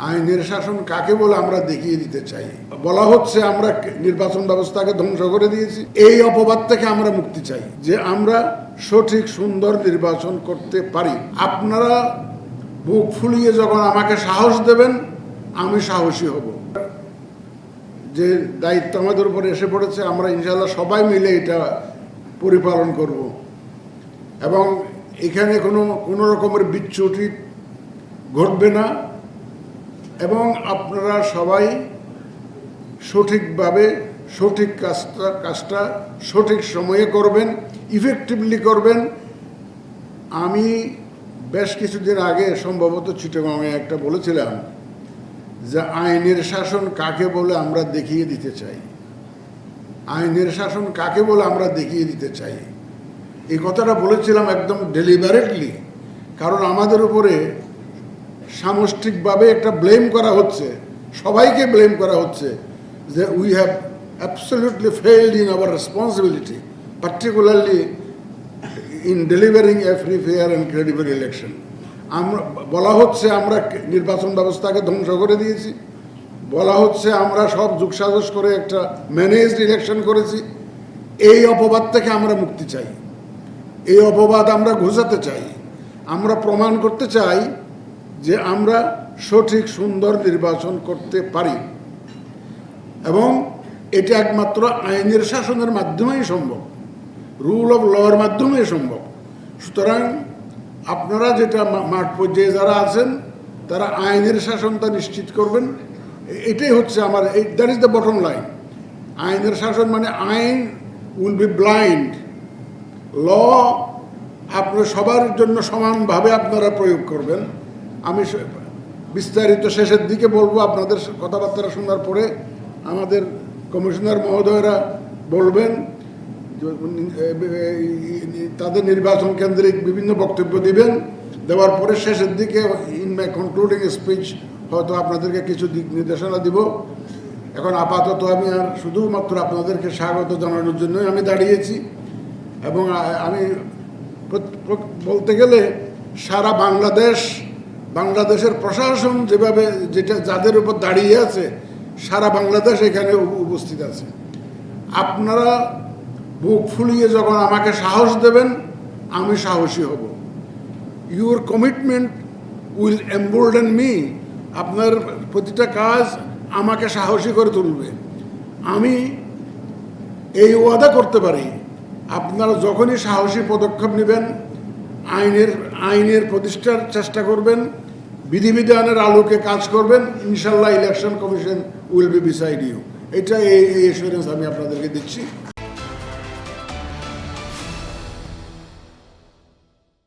আইনের শাসন কাকে বলে আমরা দেখিয়ে দিতে চাই। বলা হচ্ছে আমরা নির্বাচন ব্যবস্থাকে ধ্বংস করে দিয়েছি। এই অপবাদ থেকে আমরা মুক্তি চাই যে আমরা সঠিক সুন্দর নির্বাচন করতে পারি। আপনারা বুক ফুলিয়ে যখন আমাকে সাহস দেবেন আমি সাহসী হব। যে দায়িত্ব আমাদের উপর এসে পড়েছে আমরা ইনশাআল্লাহ সবাই মিলে এটা পরিপালন করব এবং এখানে কোনো রকমের বিচ্যুতি ঘটবে না এবং আপনারা সবাই সঠিকভাবে সঠিক কাজটা সঠিক সময়ে করবেন, ইফেক্টিভলি করবেন। আমি বেশ কিছুদিন আগে সম্ভবত চিটাগংয়ে একটা বলেছিলাম যে আইনের শাসন কাকে বলে আমরা দেখিয়ে দিতে চাই। আইনের শাসন কাকে বলে আমরা দেখিয়ে দিতে চাই এই কথাটা বলেছিলাম একদম ডেলিবারেটলি, কারণ আমাদের উপরে সামষ্টিকভাবে একটা ব্লেম করা হচ্ছে, সবাইকে ব্লেম করা হচ্ছে যে we have absolutely failed in our responsibility, particularly in delivering A free fair and credible election. আমরা বলা হচ্ছে আমরা নির্বাচন ব্যবস্থাকে ধ্বংস করে দিয়েছি, বলা হচ্ছে আমরা সব যুগসাজশ করে একটা ম্যানেজড ইলেকশন করেছি। এই অপবাদ থেকে আমরা মুক্তি চাই, এই অপবাদ আমরা ঘুচাতে চাই। আমরা প্রমাণ করতে চাই যে আমরা সঠিক সুন্দর নির্বাচন করতে পারি এবং এটা একমাত্র আইনের শাসনের মাধ্যমেই সম্ভব, রুল অফ লর মাধ্যমেই সম্ভব। সুতরাং আপনারা যেটা মাঠ পর্যায়ে যারা আছেন তারা আইনের শাসনটা নিশ্চিত করবেন। এটাই হচ্ছে আমার, that is the bottom line. আইনের শাসন মানে আইন উইল বি ব্লাইন্ড, ল আপনার সবার জন্য সমানভাবে আপনারা প্রয়োগ করবেন। আমি বিস্তারিত শেষের দিকে বলবো, আপনাদের কথাবার্তা শোনার পরে আমাদের কমিশনার মহোদয়রা বলবেন, তাদের নির্বাচন কেন্দ্রিক বিভিন্ন বক্তব্য দিবেন। দেওয়ার পরে শেষের দিকে ইন মাই কনক্লুডিং স্পিচ হয়তো আপনাদেরকে কিছু দিক নির্দেশনা দিব। এখন আপাতত আমি আর শুধুমাত্র আপনাদেরকে স্বাগত জানানোর জন্যই আমি দাঁড়িয়েছি এবং আমি বলতে গেলে সারা বাংলাদেশের প্রশাসন যেভাবে যাদের উপর দাঁড়িয়ে আছে সারা বাংলাদেশ এখানে উপস্থিত আছে। আপনারা বুক ফুলিয়ে যখন আমাকে সাহস দেবেন আমি সাহসী হব। ইউর কমিটমেন্ট উইল এম্বোল্ডেন মি, আপনার প্রতিটা কাজ আমাকে সাহসী করে তুলবে। আমি এই ওয়াদা করতে পারি আপনারা যখনই সাহসী পদক্ষেপ নেবেন, আইনের প্রতিষ্ঠার চেষ্টা করবেন, বিধিবিধানের আলোকে কাজ করবেন, ইনশাল্লাহ election commission will be beside you. এটা এই এসুরেন্স আমি আপনাদেরকে দিচ্ছি।